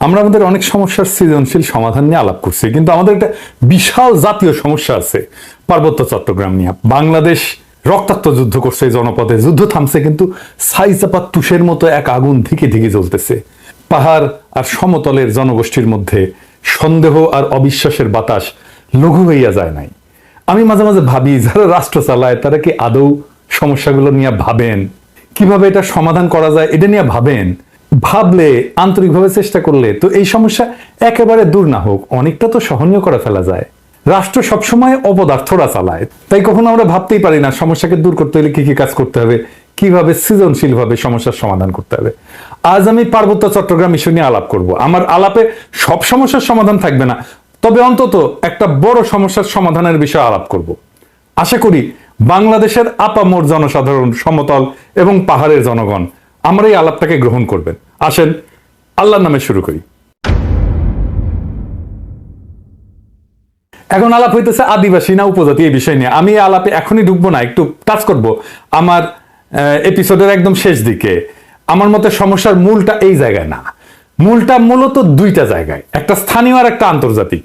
আমরা আমাদের অনেক সমস্যার সৃজনশীল সমাধান নিয়ে আলাপ করছি, কিন্তু আমাদের একটা বিশাল জাতীয় সমস্যা আছে পার্বত্য চট্টগ্রাম নিয়ে। বাংলাদেশ রক্তাক্ত যুদ্ধ করছে এই জনপদে, যুদ্ধ থামছে কিন্তু ছাইচাপা তুষের মতো এক আগুন ধিকে ধিকে জ্বলতেছে। পাহাড় আর সমতলের জনগোষ্ঠীর মধ্যে সন্দেহ আর অবিশ্বাসের বাতাস লঘু হইয়া যায় নাই। আমি মাঝে মাঝে ভাবি, যারা রাষ্ট্র চালায় তারা কি আদৌ সমস্যাগুলো নিয়ে ভাবেন? কিভাবে এটা সমাধান করা যায় এটা নিয়ে ভাবেন? ভাবলে, আন্তরিকভাবে চেষ্টা করলে তো এই সমস্যা একেবারে দূর না হোক, অনেকটা তো সহনীয় করে ফেলা যায়। রাষ্ট্র সবসময় অপদার্থরা চালায়, তাই কখনো আমরা ভাবতেই পারি না সমস্যাকে দূর করতে হলে কি কি কাজ করতে হবে, কিভাবে সৃজনশীলভাবে সমস্যার সমাধান করতে হবে। আজ আমি পার্বত্য চট্টগ্রাম ইস্যু নিয়ে আলাপ করব। আমার আলাপে সব সমস্যার সমাধান থাকবে না, তবে অন্তত একটা বড় সমস্যার সমাধানের বিষয়ে আলাপ করব। আশা করি বাংলাদেশের আপামর জনসাধারণ, সমতল এবং পাহাড়ের জনগণ আমার এই আলাপটাকে গ্রহণ করবেন। আসেন আল্লাহর নামে শুরু করি। এখন আলাপ হইতেছে আদিবাসী না উপজাতি এই বিষয় নিয়ে। আমি এই আলাপে এখনই ঢুকবো না, একটু টাচ করব আমার এপিসোডের একদম শেষ দিকে। আমার মতে সমস্যার মূলটা এই জায়গায় না, মূলটা মূলত দুইটা জায়গায়, একটা স্থানীয় আর একটা আন্তর্জাতিক।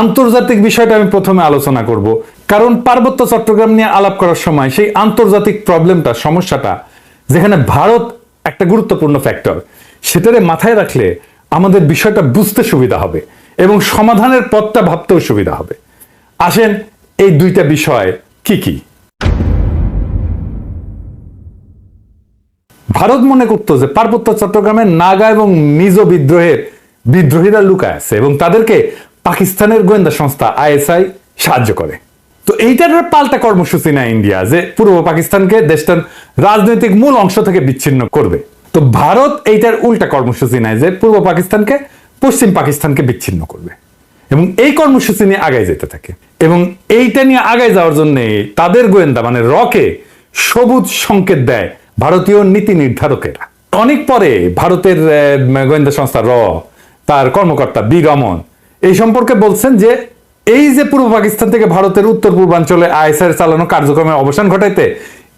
আন্তর্জাতিক বিষয়টা আমি প্রথমে আলোচনা করব, কারণ পার্বত্য চট্টগ্রাম নিয়ে আলাপ করার সময় সেই আন্তর্জাতিক প্রবলেমটা, সমস্যাটা, যেখানে ভারত একটা গুরুত্বপূর্ণ ফ্যাক্টর, সেটারে মাথায় রাখলে আমাদের বিষয়টা বুঝতে সুবিধা হবে এবং সমাধানের পথটা ভাবতেও সুবিধা হবে। আসেন এই দুইটা বিষয় কি কি। ভারত মনে করতো যে পার্বত্য চট্টগ্রামের নাগা এবং মিজো বিদ্রোহীরা লুকায় আছে এবং তাদেরকে পাকিস্তানের গোয়েন্দা সংস্থা আইএসআই সাহায্য করে। তো এইটার পাল্টা কর্মসূচি নেয় ইন্ডিয়া, যে পূর্ব পাকিস্তানকে দেশটার রাজনৈতিক মূল অংশ থেকে বিচ্ছিন্ন করবে। তো ভারত এইটার উল্টা কর্মসূচি নেয়, যে পূর্ব পাকিস্তানকে পশ্চিম পাকিস্তানকে বিচ্ছিন্ন করবে, এবং এই কর্মসূচি নিয়ে আগায় যেতে থাকে। এবং এইটা নিয়ে আগায় যাওয়ার জন্য তাদের গোয়েন্দা মানে রকে সবুজ সংকেত দেয় ভারতীয় নীতি নির্ধারকেরা। অনেক পরে ভারতের গোয়েন্দা সংস্থা তার কর্মকর্তা বি রমন এই সম্পর্কে বলছেন যে এই যে পূর্ব পাকিস্তান থেকে ভারতের উত্তর পূর্বাঞ্চলে আইএসআই চালানো কার্যক্রমের অবসান ঘটাইতে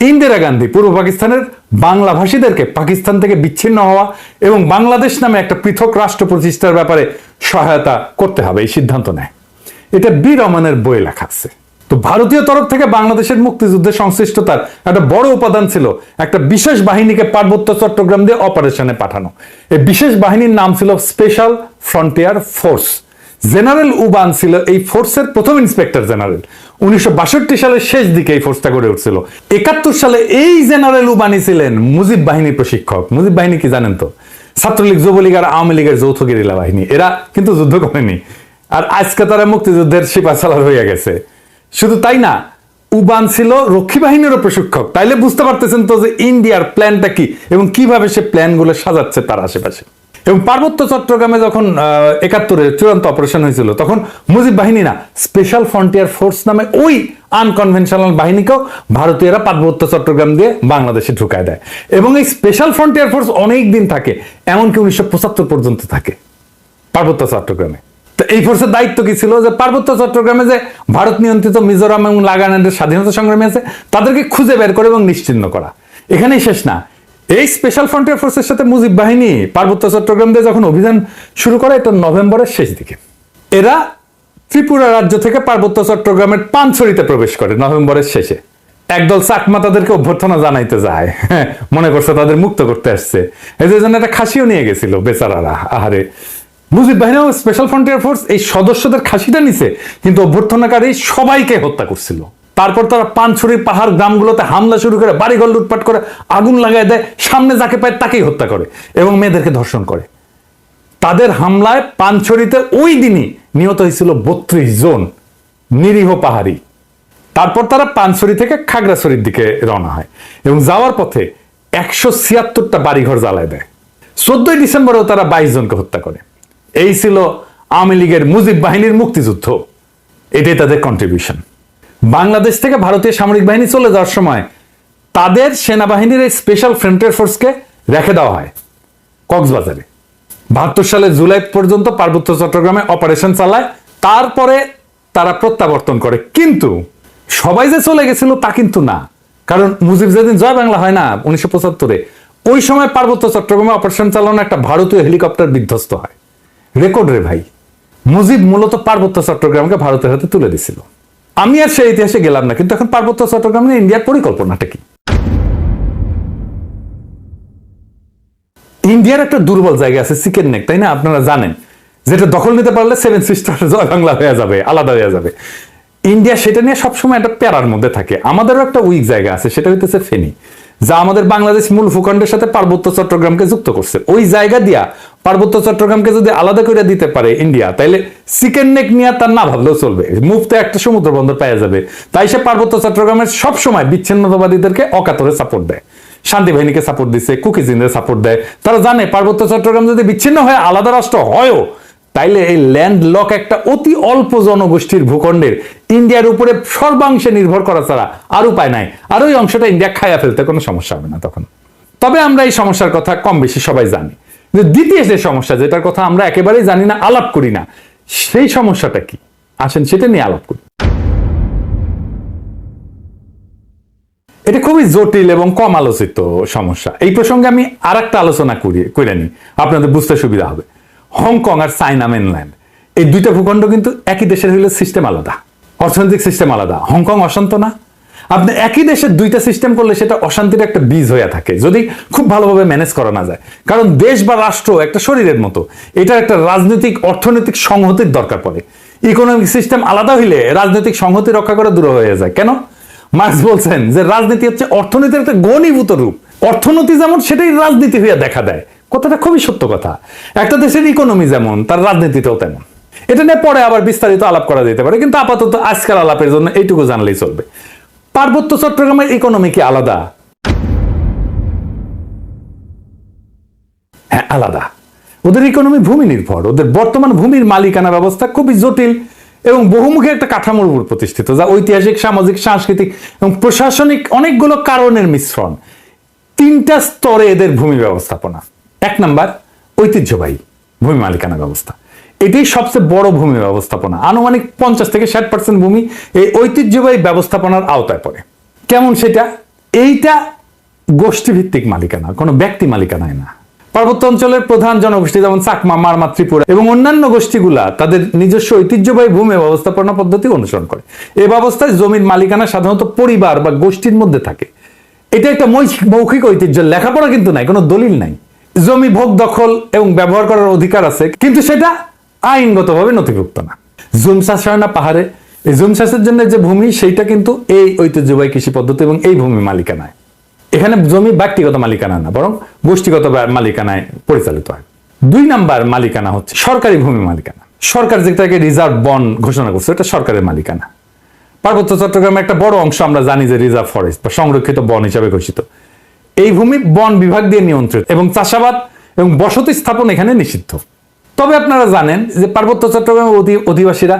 ইন্দিরা গান্ধী পূর্ব পাকিস্তানের বাংলা ভাষীদেরকে পাকিস্তান থেকে বিচ্ছিন্ন হওয়া এবং বাংলাদেশ নামে একটা পৃথক রাষ্ট্র প্রতিষ্ঠার ব্যাপারে সহায়তা করতে হবে, এই সিদ্ধান্ত নেয়। এটা বি রহমানের বই লেখা আছে। তো ভারতীয় তরফ থেকে বাংলাদেশের মুক্তিযুদ্ধে সংশ্লিষ্টতার একটা বড় উপাদান ছিল একটা বিশেষ বাহিনীকে পার্বত্য চট্টগ্রাম দিয়ে অপারেশনে পাঠানো। এই বিশেষ বাহিনীর নাম ছিল special frontier force. General Uban ছিল এই ফোর্সের প্রথম ইন্সপেক্টর জেনারেল। 1962 সালের শেষ দিকে এই ফোর্সটা গড়ে উঠছিল। 71 সালে এই জেনারেল উবানি ছিলেন মুজিব বাহিনীর প্রশিক্ষক। মুজিব বাহিনী কি জানেন তো? ছাত্রলীগ, যুবলীগ আর আওয়ামী লীগের যৌথ গেরিলা বাহিনী। এরা কিন্তু যুদ্ধ করেনি, আর আজকে তারা মুক্তিযুদ্ধের সিপাহসালার হয়ে গেছে। শুধু তাই না, উবান ছিল রক্ষী বাহিনীরও প্রশিক্ষক। তাইলে বুঝতে পারতেছেন তো যে ইন্ডিয়ার প্ল্যানটা কি এবং কিভাবে সে প্ল্যানগুলো সাজাচ্ছে তার আশেপাশে। এবং পার্বত্য চট্টগ্রামে যখন 71-এ চূড়ান্ত অপারেশন হয়েছিল, তখন মুজিব বাহিনী না, স্পেশাল ফ্রন্টিয়ার ফোর্স নামে ওই আনকনভেনশনাল বাহিনীকেও ভারতীয়রা পার্বত্য চট্টগ্রাম দিয়ে বাংলাদেশে ঢুকায় দেয়। এবং এই স্পেশাল ফ্রন্টিয়ার ফোর্স অনেক দিন থাকে, এমনকি 1975 পর্যন্ত থাকে পার্বত্য চট্টগ্রামে। তো এই ফোর্সের দায়িত্ব কি ছিল? যে পার্বত্য চট্টগ্রামে যে ভারত নিয়ন্ত্রিত মিজোরাম এবং নাগাল্যান্ডের স্বাধীনতা সংগ্রামী আছে তাদেরকে খুঁজে বের করে এবং নিশ্চিহ্ন করা। এখানেই শেষ না, এই স্পেশাল ফ্রন্টিয়ার ফোর্সের সাথে মুজিব বাহিনী পার্বত্য চট্টগ্রাম দিয়ে যখন অভিযান শুরু করে, এটা নভেম্বরের শেষ দিকে। এরা ত্রিপুরা রাজ্য থেকে পার্বত্য চট্টগ্রামের পানছড়িতে প্রবেশ করে নভেম্বরের শেষে। একদল চাকমা তাদেরকে অভ্যর্থনা জানাইতে যায়, মনে করছে তাদের মুক্ত করতে আসছে। এই জন্য একটা খাসিও নিয়ে গেছিল বেচারারা। আহারে, মুজিব বাহিনী ও স্পেশাল ফ্রন্টিয়ার ফোর্স এই সদস্যদের খাসিটা নিছে, কিন্তু অভ্যর্থনাকারী সবাইকে হত্যা করছিল। তারপর তারা পানছড়ির পাহাড় গ্রামগুলোতে হামলা শুরু করে, বাড়িঘর লুটপাট করে, আগুন লাগায় দেয়, সামনে যাকে পায় তাকেই হত্যা করে এবং মেয়েদেরকে ধর্ষণ করে। তাদের হামলায় পানছড়িতে ওই দিনই নিহত হয়েছিল 32 জন নিরীহ পাহাড়ি। তারপর তারা পানছড়ি থেকে খাগড়াছড়ির দিকে রওনা হয় এবং যাওয়ার পথে 176টা বাড়িঘর জ্বালায় দেয়। 14 ডিসেম্বরেও তারা 22 জনকে হত্যা করে। এই ছিল আওয়ামী লীগের মুজিব বাহিনীর মুক্তিযুদ্ধ। এটাই তাদের কন্ট্রিবিউশন। বাংলাদেশ থেকে ভারতীয় সামরিক বাহিনী চলে যাওয়ার সময় তাদের সেনাবাহিনীর এই স্পেশাল ফ্রন্টিয়ার ফোর্সকে রেখে দেওয়া হয় কক্সবাজারে। 72 সালের জুলাই পর্যন্ত পার্বত্য চট্টগ্রামে অপারেশন চালায়, তারপরে তারা প্রত্যাবর্তন করে। কিন্তু সবাই যে চলে গেছিল তা কিন্তু না, কারণ মুজিব যেদিন জয় বাংলা হয় না 1975-এ, ওই সময় পার্বত্য চট্টগ্রামে অপারেশন চালানো একটা ভারতীয় হেলিকপ্টার বিধ্বস্ত হয় রেকর্ড রে ভাই। মুজিব মূলত পার্বত্য চট্টগ্রামকে ভারতের হাতে তুলে দিছিল। আমি আর সেই ইতিহাসে গেলাম না, কিন্তু এখন পার্বত্য চট্টগ্রাম নিয়ে ইন্ডিয়ার পরিকল্পনাটা কি? ইন্ডিয়ার একটা দুর্বল জায়গা আছে চিকেন নেক, তাই না? আপনারা জানেন, যেটা দখল নিতে পারলে সেভেন সিস্টার জয় বাংলা হয়ে যাবে, আলাদা হয়ে যাবে। ইন্ডিয়া সেটা নিয়ে সবসময় একটা প্যারার মধ্যে থাকে। আমাদেরও একটা উইক জায়গা আছে, সেটা হইতেছে ফেনী, যা আমাদের বাংলাদেশ মূল ভূখণ্ডের সাথে পার্বত্য চট্টগ্রামকে যুক্ত করছে। ওই জায়গা দিয়া পার্বত্য চট্টগ্রামকে যদি আলাদা করে দিতে পারে ইন্ডিয়া, তাইলে চিকেন নেক নিয়ে তার না ভাবলেও চলবে, মুফতে একটা সমুদ্র বন্দর পাওয়া যাবে। তাই সে পার্বত্য চট্টগ্রামের সবসময় বিচ্ছিন্নতাবাদীদেরকে অকাতরে সাপোর্ট দেয়, শান্তি বাহিনীকে সাপোর্ট দিচ্ছে, কুকিজিনদের সাপোর্ট দেয়। তারা জানে পার্বত্য চট্টগ্রাম যদি বিচ্ছিন্ন হয়ে আলাদা রাষ্ট্র হয়ও, তাইলে এই ল্যান্ড লক একটা অতি অল্প জনগোষ্ঠীর ভূখণ্ডের ইন্ডিয়ার উপরে সর্বাংশে নির্ভর করা ছাড়া আর উপায় নাই। আর ওই অংশটা ইন্ডিয়া খাইয়া ফেলতে কোনো সমস্যা হবে না তখন। তবে আমরা এই সমস্যার কথা কম বেশি সবাই জানি। দ্বিতীয় যে সমস্যা, যেটার কথা আমরা একেবারেই জানি না, আলাপ করি না, সেই সমস্যাটা কি? আসেন সেটা নিয়ে আলাপ করি। এটা খুবই জটিল এবং কম আলোচিত সমস্যা। এই প্রসঙ্গে আমি আর একটা আলোচনা করে নিই, আপনাদের বুঝতে সুবিধা হবে। হংকং আর চায়না মেনল্যান্ড, এই দুইটা ভূখণ্ড কিন্তু একই দেশের হইলে সিস্টেম আলাদা, অর্থনৈতিক সিস্টেম আলাদা। হংকং অশান্ত না? আপনি একই দেশের দুইটা সিস্টেম করলে সেটা অশান্তির একটা বীজ হয়ে থাকে, যদি খুব ভালোভাবে ম্যানেজ করা না যায়। কারণ দেশ বা রাষ্ট্র একটা শরীরের মতো, এটার একটা রাজনৈতিক অর্থনৈতিক সংহতির দরকার পড়ে। ইকোনমিক সিস্টেম আলাদা হইলে রাজনৈতিক সংহতি রক্ষা করা দূর হয়ে যায়। কেন? মার্কস বলছেন যে রাজনীতি হচ্ছে অর্থনীতির একটা ঘনীভূত রূপ। অর্থনীতি যেমন, সেটাই রাজনীতি হইয়া দেখা দেয়। কথাটা খুবই সত্য কথা। একটা দেশের ইকোনমি যেমন, তার রাজনীতিটাও তেমন। এটা নিয়ে পরে আবার বিস্তারিত আলাপ করা যেতে পারে, কিন্তু আপাতত আজকাল আলাপের জন্য এইটুকু জানলেই চলবে। পার্বত্য চট্টগ্রামের ইকোনমি কি আলাদা? হ্যাঁ, আলাদা। ওদের ইকোনমি ভূমি নির্ভর। ওদের বর্তমান ভূমির মালিকানা ব্যবস্থা খুবই জটিল এবং বহুমুখী একটা কাঠামোর উপর প্রতিষ্ঠিত, যা ঐতিহাসিক, সামাজিক, সাংস্কৃতিক এবং প্রশাসনিক অনেকগুলো কারণের মিশ্রণ। তিনটা স্তরে এদের ভূমি ব্যবস্থাপনা। এক নাম্বার, ঐতিহ্যবাহী ভূমি মালিকানা ব্যবস্থা। এটাই সবচেয়ে বড় ভূমি ব্যবস্থাপনা। আনুমানিক 50 থেকে 60% ভূমি এই ঐতিহ্যবাহী ব্যবস্থাপনার আওতায় পড়ে। কেমন সেটা? এইটা গোষ্ঠীভিত্তিক মালিকানা, কোনো ব্যক্তি মালিকানায় না। পার্বত্য অঞ্চলের প্রধান জনগোষ্ঠী যেমন চাকমা, মারমা, ত্রিপুরা এবং অন্যান্য গোষ্ঠীগুলা তাদের নিজস্ব ঐতিহ্যবাহী ভূমি ব্যবস্থাপনা পদ্ধতি অনুসরণ করে। এই ব্যবস্থায় জমির মালিকানা সাধারণত পরিবার বা গোষ্ঠীর মধ্যে থাকে। এটা একটা মৌখিক ঐতিহ্য, লেখাপড়া কিন্তু নাই, কোনো দলিল নাই। জমি ভোগ, দখল এবং ব্যবহার করার অধিকার আছে, কিন্তু সেটা আইনগতভাবে নথিভুক্ত না। জুম চাষ হয় না পাহাড়ে, এই জুম চাষের জন্য যে ভূমি, সেইটা কিন্তু এই ঐতিহ্যবাহী কৃষি পদ্ধতি এবং এই ভূমি মালিকানায়। এখানে জমি ব্যক্তিগত মালিকানা না, বরং গোষ্ঠীগত মালিকানায় পরিচালিত হয়। 2 নাম্বার মালিকানা হচ্ছে সরকারি ভূমি মালিকানা। সরকার যেটাকে রিজার্ভ বন ঘোষণা করছে, এটা সরকারের মালিকানা। পার্বত্য চট্টগ্রামের একটা বড় অংশ আমরা জানি যে রিজার্ভ ফরেস্ট বা সংরক্ষিত বন হিসাবে ঘোষিত। এই ভূমি বন বিভাগ দিয়ে নিয়ন্ত্রিত এবং চাষাবাদ এবং বসতি স্থাপন এখানে নিষিদ্ধ। তবে আপনারা জানেন যে পার্বত্য চট্টগ্রামের অধিবাসীরা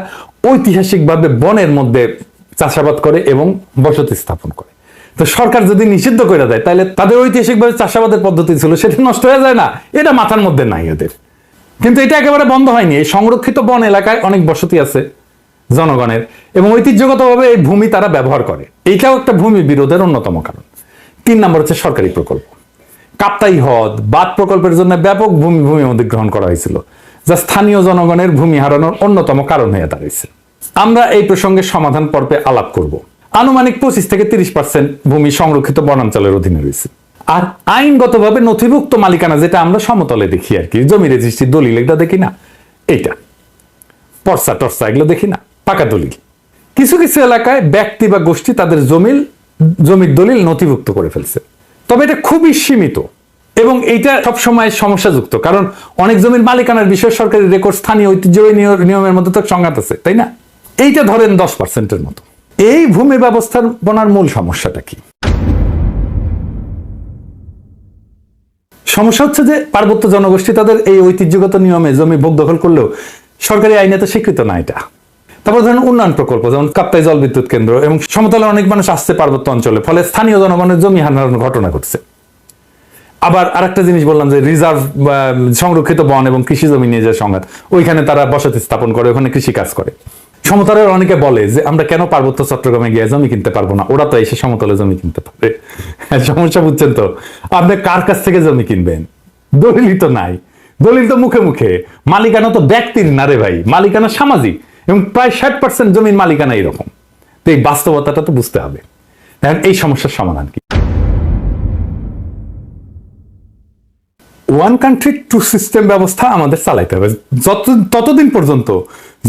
ঐতিহাসিকভাবে বনের মধ্যে চাষাবাদ করে এবং বসতি স্থাপন করে। তো সরকার যদি নিষিদ্ধ করে দেয়, তাহলে তাদের ঐতিহাসিকভাবে চাষাবাদের পদ্ধতি ছিল, সেটা নষ্ট হয়ে যায় না? এটা মাথার মধ্যে নাই ওদের। কিন্তু এটা একেবারে বন্ধ হয়নি। এই সংরক্ষিত বন এলাকায় অনেক বসতি আছে জনগণের এবং ঐতিহ্যগতভাবে এই ভূমি তারা ব্যবহার করে। এইটাও একটা ভূমি বিরোধের অন্যতম কারণ। 3 নম্বর হচ্ছে সরকারি প্রকল্প। কাপ্তাই হ্রদ বাঁধ প্রকল্পের জন্য ব্যাপক ভূমি অধিগ্রহণ করা হয়েছিল, যা স্থানীয় জনগণের ভূমি হারানোর অন্যতম কারণ হয়ে দাঁড়িয়েছে। আমরা এই প্রসঙ্গে সমাধান পর্বে আলাপ করব। আনুমানিক 25 থেকে 30% ভূমি সংরক্ষিত বনাঞ্চলের অধীনে রয়েছে। আর আইনগতভাবে নথিভুক্ত মালিকানা, যেটা আমরা সমতলে দেখি আর কি, জমি রেজিস্ট্রি, দলিল, এটা দেখি না, এইটা পর্চা টর্চা এগুলো দেখি না, পাকা দলিল। কিছু কিছু এলাকায় ব্যক্তি বা গোষ্ঠী তাদের জমির দলিল নথিভুক্ত করে ফেলছে, তবে এটা খুবই সীমিত এবং এইটা সবসময় সমস্যাযুক্ত, কারণ অনেক জমির মালিকানার বিষয় সরকারি রেকর্ড, স্থানীয় ঐতিহ্যবাহী নিয়মের মধ্যে তো সংঘাত আছে, তাই না? এইটা ধরেন 10%-এর মতো। এই ভূমি ব্যবস্থাপনার মূল সমস্যাটা কি? সমস্যা হচ্ছে যে পার্বত্য জনগোষ্ঠী তাদের এই ঐতিহ্যগত নিয়মে জমি ভোগ দখল করলেও সরকারি আইনে তো স্বীকৃত না এটা। তারপর ধরেন উন্নয়ন প্রকল্প, যেমন কাপ্তাই জল বিদ্যুৎ কেন্দ্র এবং সমতলে অনেক মানুষ আসছে পার্বত্য অঞ্চলে, ফলে স্থানীয় জনগণের জমি হারানোর ঘটনা ঘটছে। আবার আরেকটা জিনিস বললাম যে রিজার্ভ সংরক্ষিত বন এবং কৃষি জমি নিয়ে যে সংঘাত, ওইখানে তারা বসতি স্থাপন করে, ওখানে কৃষি কাজ করে। সমতলের অনেকে বলে যে আমরা কেন পার্বত্য চট্টগ্রামে গিয়ে জমি কিনতে পারবো না, ওরা তো এসে সমতলে জমি কিনতে পারে। সমস্যা বুঝছেন তো? আপনি কার কাছ থেকে জমি কিনবেন? দলিলই তো নাই। দলিল তো মুখে মুখে, মালিকানা তো ব্যক্তির না রে ভাই, মালিকানা সামাজিক, এবং প্রায় 60% জমির মালিকানা এরকম। তো এই বাস্তবতাটা তো বুঝতে হবে। দেখেন এই সমস্যার সমাধান কি? ওয়ান কান্ট্রি টু সিস্টেম ব্যবস্থা আমাদের চালাইতে হবে ততদিন পর্যন্ত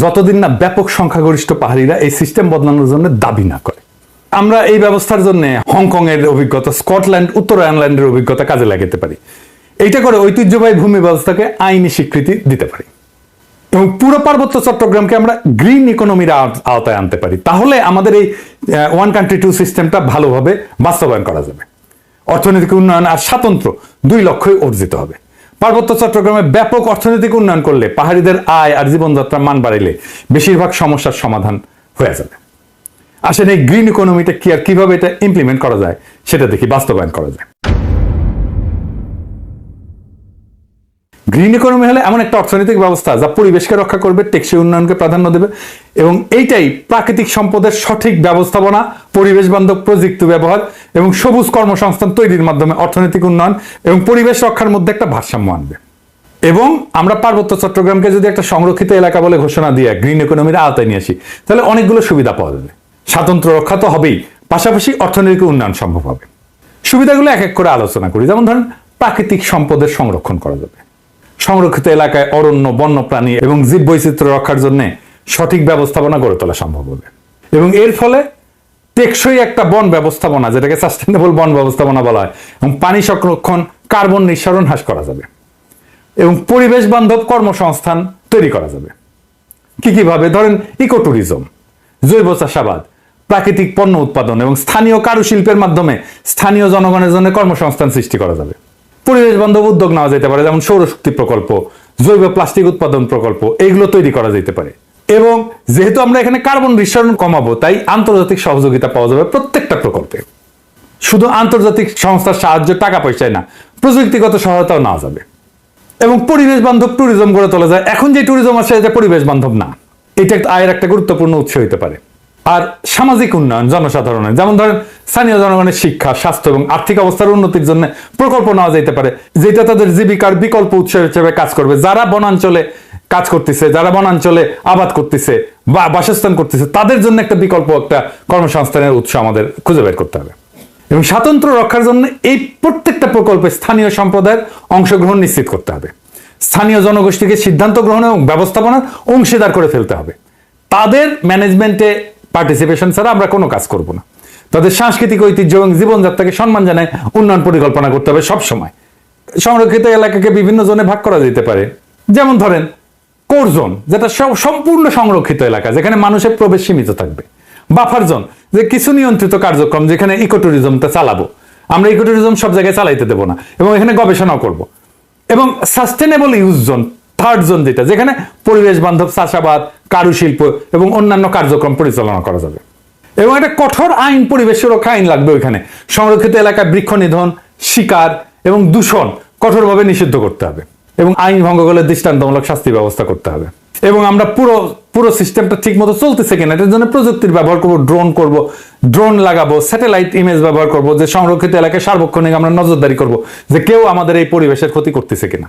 যতদিন না ব্যাপক সংখ্যাগরিষ্ঠ পাহাড়িরা এই সিস্টেম বদলানোর জন্য দাবি না করে। আমরা এই ব্যবস্থার জন্য হংকং এর অভিজ্ঞতা, স্কটল্যান্ড, উত্তর আয়ারল্যান্ডের অভিজ্ঞতা কাজে লাগাতে পারি। এইটা করে ঐতিহ্যবাহী ভূমি ব্যবস্থাকে আইনি স্বীকৃতি দিতে পারি এবং পুরো পার্বত্য চট্টগ্রামকে আমরা গ্রিন ইকোনমির আওতায় আনতে পারি। তাহলে আমাদের এই ওয়ান কান্ট্রি টু সিস্টেমটা ভালোভাবে বাস্তবায়ন করা যাবে। অর্থনৈতিক উন্নয়ন আর স্বাতন্ত্র্য 2 লক্ষ্যই অর্জিত হবে। পার্বত্য চট্টগ্রামে ব্যাপক অর্থনৈতিক উন্নয়ন করলে, পাহাড়িদের আয় আর জীবনযাত্রার মান বাড়াইলে বেশিরভাগ সমস্যার সমাধান হয়ে যাবে। আসলে এই গ্রিন ইকোনমিটা কি আর কিভাবে এটা ইমপ্লিমেন্ট করা যায় সেটা দেখি, বাস্তবায়ন করা যায়। গ্রিন ইকোনমি হলে এমন একটা অর্থনৈতিক ব্যবস্থা যা পরিবেশকে রক্ষা করবে, টেকসই উন্নয়নকে প্রাধান্য দেবে এবং এইটাই প্রাকৃতিক সম্পদের সঠিক ব্যবস্থাপনা, পরিবেশ বান্ধব প্রযুক্তি ব্যবহার এবং সবুজ কর্মসংস্থান তৈরির মাধ্যমে অর্থনৈতিক উন্নয়ন এবং পরিবেশ রক্ষার মধ্যে একটা ভারসাম্য আনবে। এবং আমরা পার্বত্য চট্টগ্রামকে যদি একটা সংরক্ষিত এলাকা বলে ঘোষণা দিয়ে গ্রিন ইকোনমির আওতায় নিয়ে আসি, তাহলে অনেকগুলো সুবিধা পাওয়া যাবে। স্বাতন্ত্র্য রক্ষা তো হবেই, পাশাপাশি অর্থনৈতিক উন্নয়ন সম্ভব হবে। সুবিধাগুলো এক এক করে আলোচনা করি। যেমন ধরেন, প্রাকৃতিক সম্পদের সংরক্ষণ করা যাবে। সংরক্ষিত এলাকায় অরণ্য, বন্যপ্রাণী এবং জীব বৈচিত্র্য রক্ষার জন্য সঠিক ব্যবস্থাপনা গড়ে তোলা সম্ভব হবে এবং এর ফলে টেকসই একটা বন ব্যবস্থাপনা, যেটাকে সাস্টেনেবল বন ব্যবস্থাপনা বলা হয়, এবং পানি সংরক্ষণ, কার্বন নিঃসরণ হ্রাস করা যাবে এবং পরিবেশ বান্ধব কর্মসংস্থান তৈরি করা যাবে। কিভাবে? ধরেন ইকো ট্যুরিজম, জৈব চাষাবাদ, প্রাকৃতিক পণ্য উৎপাদন এবং স্থানীয় কারুশিল্পের মাধ্যমে স্থানীয় জনগণের জন্য কর্মসংস্থান সৃষ্টি করা যাবে। পরিবেশ বান্ধব উদ্যোগ নেওয়া যেতে পারে, যেমন সৌরশক্তি প্রকল্প, জৈব প্লাস্টিক উৎপাদন প্রকল্প, এইগুলো তৈরি করা যেতে পারে। এবং যেহেতু আমরা এখানে কার্বন নিঃসরণ কমাবো, তাই আন্তর্জাতিক সহযোগিতা পাওয়া যাবে প্রত্যেকটা প্রকল্পে। শুধু আন্তর্জাতিক সংস্থার সাহায্য, টাকা পয়সায় না, প্রযুক্তিগত সহায়তাও নেওয়া যাবে এবং পরিবেশ বান্ধব ট্যুরিজম গড়ে তোলা যায়। এখন যে ট্যুরিজম আছে এটা পরিবেশ বান্ধব না, এটা আয়ের একটা গুরুত্বপূর্ণ উৎস হতে পারে। আর সামাজিক উন্নয়ন, জনসাধারণের, যেমন ধরেন স্থানীয় জনগণের শিক্ষা, স্বাস্থ্য এবং আর্থিক অবস্থার উন্নতির জন্য প্রকল্প নেওয়া যেতে পারে, যেটা তাদের জীবিকার বিকল্প উৎস হিসেবে কাজ করবে। যারা বনাঞ্চলে কাজ করতেছে, যারা বনাঞ্চলে আবাদ করতেছে বা বাসস্থান করতেছে, তাদের জন্য একটা বিকল্প, একটা কর্মসংস্থানের উৎস আমাদের খুঁজে বের করতে হবে। এবং স্বাতন্ত্র্য রক্ষার জন্য এই প্রত্যেকটা প্রকল্পে স্থানীয় সম্প্রদায়ের অংশগ্রহণ নিশ্চিত করতে হবে। স্থানীয় জনগোষ্ঠীকে সিদ্ধান্ত গ্রহণ এবং ব্যবস্থাপনার অংশীদার করে ফেলতে হবে। তাদের ম্যানেজমেন্টে পার্টিসিপেশন ছাড়া আমরা কোনো কাজ করব না। তাদের সাংস্কৃতিক ঐতিহ্য এবং জীবনযাত্রাকে সম্মান জানায় উন্নয়ন পরিকল্পনা করতে হবে সব সময়। সংরক্ষিত এলাকাকে বিভিন্ন জোনে ভাগ করা যেতে পারে। যেমন ধরেন কোর জোন, যেটা সম্পূর্ণ সংরক্ষিত এলাকা, যেখানে মানুষের প্রবেশ সীমিত থাকবে। বাফার জোন, যে কিছু নিয়ন্ত্রিত কার্যক্রম, যেখানে ইকো ট্যুরিজমটা চালাবো। আমরা ইকো ট্যুরিজম সব জায়গায় চালাইতে দেবো না এবং এখানে গবেষণাও করব। এবং sustainable use zone, third zone, যেখানে পরিবেশ বান্ধব চাষাবাদ, কারুশিল্প এবং অন্যান্য কার্যক্রম পরিচালনা করা যাবে। এবং একটা কঠোর আইন, পরিবেশ সুরক্ষা আইন লাগবে ওইখানে। সংরক্ষিত এলাকায় বৃক্ষ নিধন, শিকার এবং দূষণ কঠোরভাবে নিষিদ্ধ করতে হবে এবং আইন ভঙ্গ করলে দৃষ্টান্তমূলক শাস্তি ব্যবস্থা করতে হবে। এবং আমরা পুরো সিস্টেমটা ঠিক মতো চলতেছে কিনা এটার জন্য প্রযুক্তির ব্যবহার করব, ড্রোন লাগাবো, স্যাটেলাইট ইমেজ ব্যবহার করব, যে সংরক্ষিত এলাকায় সার্বক্ষণিক আমরা নজরদারি করব যে কেউ আমাদের এই পরিবেশের ক্ষতি করতেছে কিনা।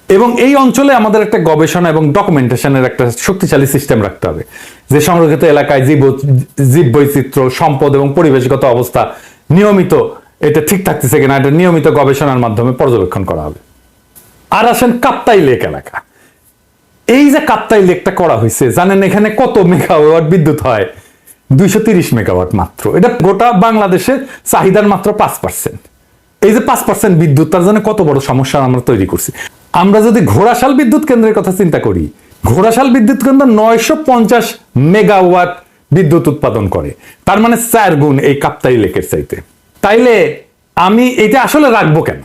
এবং এই অঞ্চলে আমাদের একটা গবেষণা এবং ডকুমেন্টেশনের একটা শক্তিশালী সিস্টেম রাখতে হবে, যে সংরক্ষিত এলাকায় জীব বৈচিত্র্য, সম্পদ এবং পরিবেশগত অবস্থা নিয়মিত এটা ঠিক থাকতেছে কিনা, এটা নিয়মিত গবেষণার মাধ্যমে পর্যবেক্ষণ করা হবে। আর আসেন কাপ্তাই লেক এলাকা। এই যে কাপ্তাই লেকটা করা হয়েছে, জানেন এখানে কত মেগাওয়াট বিদ্যুৎ হয়? 230 মেগাওয়াট মাত্র। এটা গোটা বাংলাদেশের চাহিদার মাত্র 5%। এই যে 5% বিদ্যুৎ, তার জন্য কত বড় সমস্যা আমরা তৈরি করছি। আমরা যদি ঘোড়াশাল বিদ্যুৎ কেন্দ্রের কথা চিন্তা করি, ঘোড়াশাল বিদ্যুৎ কেন্দ্র 950 মেগাওয়াট বিদ্যুৎ উৎপাদন করে, তার মানে 4 গুণ এই কাপ্তাই লেকের চাইতে। তাইলে আমি এটা আসলে রাখবো কেন?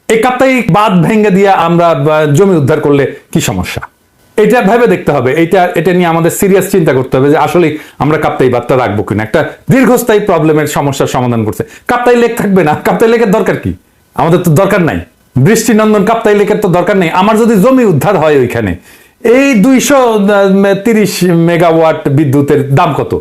এই কাপ্তাই বাঁধ ভেঙে দিয়ে আমরা জমি উদ্ধার করলে কি সমস্যা? এটা ভেবে দেখতে হবে। এটা নিয়ে আমাদের সিরিয়াস চিন্তা করতে হবে যে আসলে আমরা কাপ্তাই বাঁধটা রাখবো কিনা। একটা দীর্ঘস্থায়ী প্রবলেমের সমস্যার সমাধান করছে। কাপ্তাই লেক থাকবে না? কাপ্তাই লেকের দরকার কি? আমাদের তো দরকার নাই। বৃষ্টিনন্দন কাপ্তাই লেকের তো দরকার নেই। আমার যদি জমি উদ্ধার হয় ওইখানে, এই 230 মেগাওয়াট বিদ্যুতের দাম কত?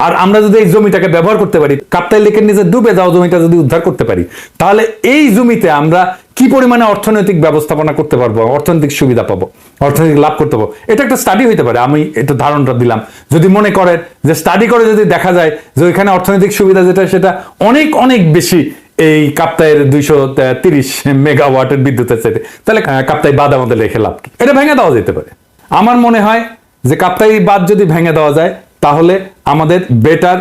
আর আমরা যদি এই জমিটাকে ব্যবহার করতে পারি, কাপ্তাই লেকের নিচে ডুবে যাওয়া জমিটা যদি উদ্ধার করতে পারি, তাহলে এই জমিতে আমরা কি পরিমাণে অর্থনৈতিক ব্যবস্থাপনা করতে পারবো, অর্থনৈতিক সুবিধা পাবো, অর্থনৈতিক লাভ করতে পারবো। এটা একটা স্টাডি হইতে পারে, আমি এটা ধারণাটা দিলাম। যদি মনে করেন যে স্টাডি করে যদি দেখা যায় যে ওইখানে অর্থনৈতিক সুবিধা যেটা সেটা অনেক অনেক বেশি এই কাপ্তাইয়ের 230 মেগাওয়াটের বিদ্যুতের চাইতে, তাহলে কাপ্তাই বাদ আমাদের রেখে লাভ কি? এটা ভেঙে দেওয়া যেতে পারে। আমার মনে হয় যে কাপ্তাই বাদ যদি ভেঙে দেওয়া যায় তাহলে আমাদের বেটার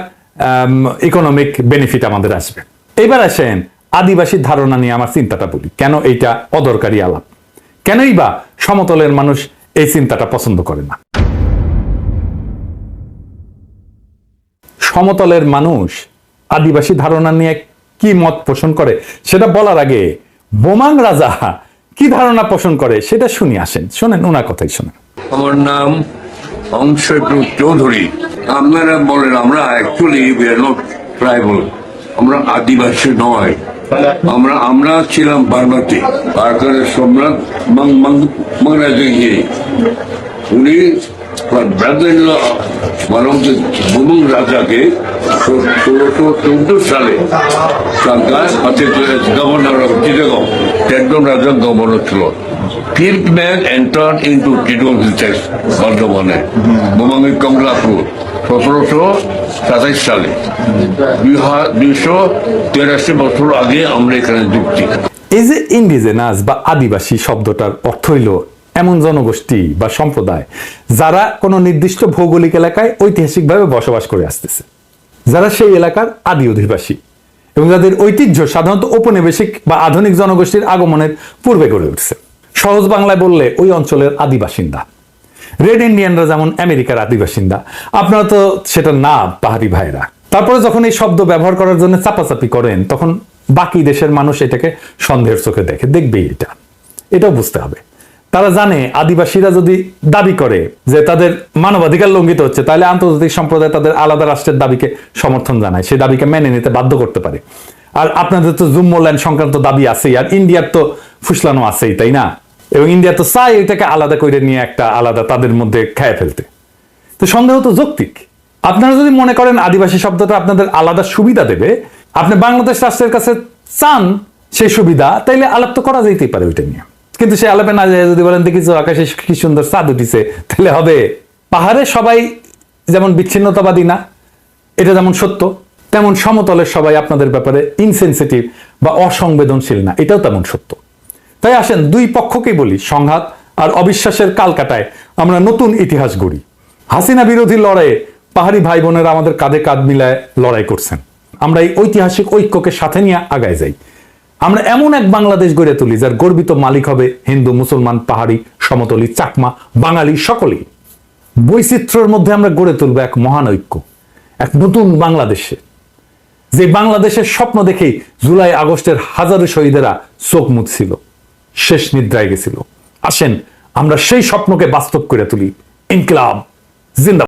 ইকোনমিক বেনিফিট আমাদের আসবে। এবার আসেন আদিবাসী ধারণা নিয়ে আমার চিন্তাটা বলি, কেন এইটা অদরকারি আলাপ, কেনই বা সমতলের মানুষ এই চিন্তাটা পছন্দ করে না। সমতলের মানুষ আদিবাসী ধারণা নিয়ে কি মত পোষণ করে সেটা বলার আগে বোমাং রাজা কি ধারণা পোষণ করে সেটা শুনি, আসেন শোনেন, ওনার কথাই শোনেন। আমার নাম অংশটু চৌধুরী। আপনারা বলেন আমরা actually we are not tribal, আমরা আদিবাসী নয়। আমরা ছিলাম বার্মাতে, বারকারের সম্রাট মহারাজগিরি। উনি বোমাং রাজাকে 1614 সালে গভর্নর অফ চিটাগং, একজন রাজা গভর্নর ছিল। Fifth man entered into Chittagong Hills, বর্ধমানে, বোমাঙ্গের কমলাপুর 1727 সালে। 283 বছর আগে আমরা এখানে যুক্তি। এই যে ইন্ডিজেনাস বা আদিবাসী শব্দটার অর্থ হইল এমন জনগোষ্ঠী বা সম্প্রদায় যারা কোনো নির্দিষ্ট ভৌগোলিক এলাকায় ঐতিহাসিকভাবে বসবাস করে আসতেছে, যারা সেই এলাকার আদি অধিবাসী এবং যাদের ঐতিহ্য সাধারণত ঔপনিবেশিক বা আধুনিক জনগোষ্ঠীর আগমনের পূর্বে গড়ে উঠছে। সহজ বাংলায় বললে ওই অঞ্চলের আদিবাসিন্দা। রেড ইন্ডিয়ানরা যেমন আমেরিকার আদিবাসিন্দা, আপনারা তো সেটা না পাহাড়ি ভাইরা। তারপরে যখন এই শব্দ ব্যবহার করার জন্য চাপাচাপি করেন তখন বাকি দেশের মানুষ এটাকে সন্দেহের চোখে দেখবেই। এটাও বুঝতে হবে। তারা জানে আদিবাসীরা যদি দাবি করে যে তাদের মানবাধিকার লঙ্ঘিত হচ্ছে, তাহলে আন্তর্জাতিক সম্প্রদায় তাদের আলাদা রাষ্ট্রের দাবিকে সমর্থন জানায়, সেই দাবিকে মেনে নিতে বাধ্য করতে পারে। আর আপনাদের তো জুম্মল্যান্ড সংক্রান্ত দাবি আছেই, আর ইন্ডিয়ার তো ফুসলানো আছেই, তাই না? এবং ইন্ডিয়া তো চায় এটাকে আলাদা করে নিয়ে একটা আলাদা তাদের মধ্যে খেয়ে ফেলতে। তো সন্দেহ তো যৌক্তিক। আপনারা যদি মনে করেন আদিবাসী শব্দটা আপনাদের আলাদা সুবিধা দেবে, আপনি বাংলাদেশ রাষ্ট্রের কাছে চান সেই সুবিধা, তাইলে আলাপ তো করা যেতেই পারে ওইটা নিয়ে। কিন্তু সে আলাপে না যায় যদি বলেন দেখিস আকাশে কি সুন্দর চাঁদ উঠিছে, তাহলে হবে? পাহাড়ে সবাই যেমন বিচ্ছিন্নতাবাদী না, এটা যেমন সত্য, তেমন সমতলের সবাই আপনাদের ব্যাপারে ইনসেনসিটিভ বা অসংবেদনশীল না, এটাও তেমন সত্য। তাই আসেন দুই পক্ষকেই বলি, সংঘাত আর অবিশ্বাসের কালকাটায় আমরা নতুন ইতিহাস গড়ি। হাসিনা বিরোধী লড়াইয়ে পাহাড়ি ভাই বোনেরা আমাদের কাঁধে কাঁধ মিলায় লড়াই করছেন। আমরা এই ঐতিহাসিক ঐক্যকে সাথে নিয়ে আগায় যাই। আমরা এমন এক বাংলাদেশ গড়ে তুলি যার গর্বিত মালিক হবে হিন্দু, মুসলমান, পাহাড়ি, সমতলি, চাকমা, বাঙালি সকলেই। বৈচিত্র্যের মধ্যে আমরা গড়ে তুলবো এক মহান ঐক্য, এক নতুন বাংলাদেশে, যে বাংলাদেশের স্বপ্ন দেখেই জুলাই আগস্টের হাজারো শহীদেরা চোখ মুছছিল, শেষ নিদ্রায় গেছিল। আসেন আমরা সেই স্বপ্নকে বাস্তব করে তুলি। ইনকিলাব জিন্দাবাদ।